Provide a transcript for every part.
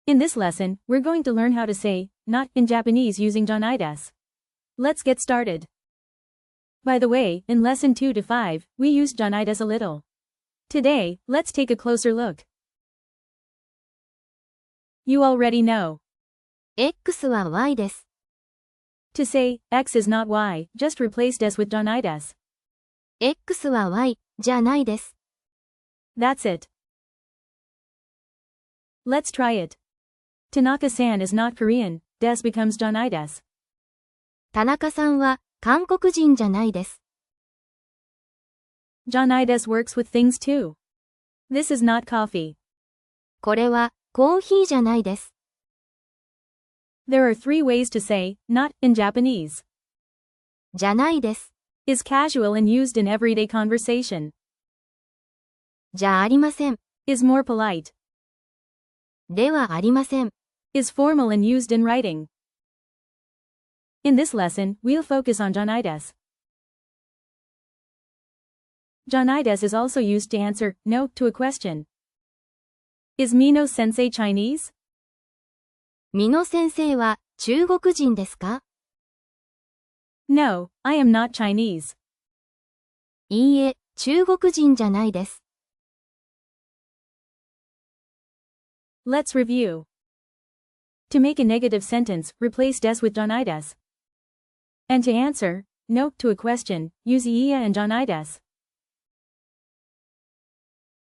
In this lesson, we're going to learn how to say not in Japanese using じゃないです. Let's get started. By the way, in lesson 2 to 5, we used じゃないです a little. Today, let's take a closer look. You already know. X は Y です。To say, X is not Y, just replace des with じゃないです. X は Y じゃないです。That's it. Let's try it. Tanaka-san is not Korean, des becomes じゃないです. 田中さんは韓国人じゃないです。じゃないです works with things too. This is not coffee. これはコーヒーじゃないです。There are 3 ways to say not in Japanese. じゃないです。Is casual and used in everyday conversation. じゃありません。Is more polite. ではありません。Is formal and used in writing. In this lesson, we'll focus on じゃないです. じゃないです is also used to answer no to a question. Is Mino sensei Chinese? みの先生は中国人ですか？ No, I am not Chinese. いいえ、中国人じゃないです。Let's review. To make a negative sentence, replace des with じゃないです. And to answer no to a question, use いいえ and じゃないです.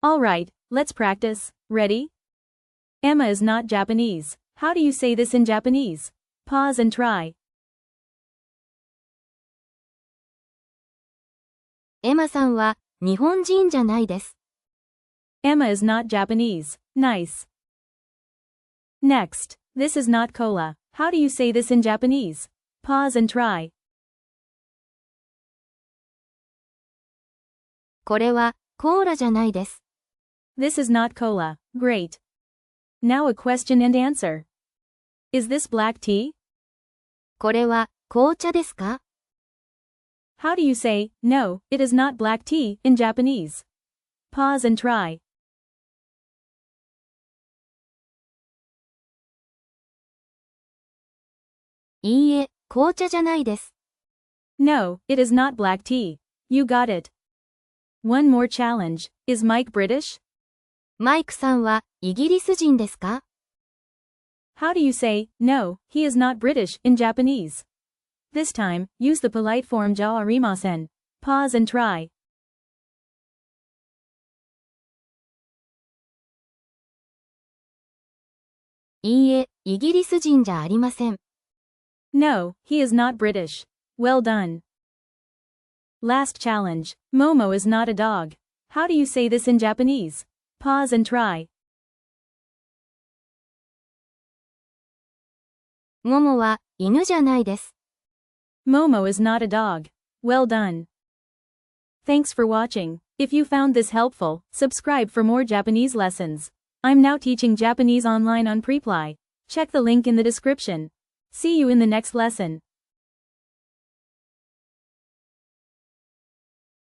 Alright, let's practice. Ready? Emma is not Japanese. How do you say this in Japanese? Pause and try. エマさんは日本人じゃないです。Emma is not Japanese. Nice. Next, this is not cola. How do you say this in Japanese? Pause and try. これはコーラじゃないです。This is not cola. Great. Now a question and answer. Is this black tea? これは紅茶ですか？ How do you say, no, it is not black tea in Japanese? Pause and try. いいえ、紅茶じゃないです。No, it is not black tea. You got it. One more challenge. Is Mike British? マイクさんはイギリス人ですか？ How do you say, no, he is not British in Japanese? This time, use the polite form じゃありません. Pause and try. いいえ、イギリス人じゃありません。No, he is not British. Well done. Last challenge. Momo is not a dog. How do you say this in Japanese? Pause and try. ももは犬じゃないです。Momo is not a dog. Well done. Thanks for watching. If you found this helpful, subscribe for more Japanese lessons. I'm now teaching Japanese online on Preply. Check the link in the description. See you in the next lesson.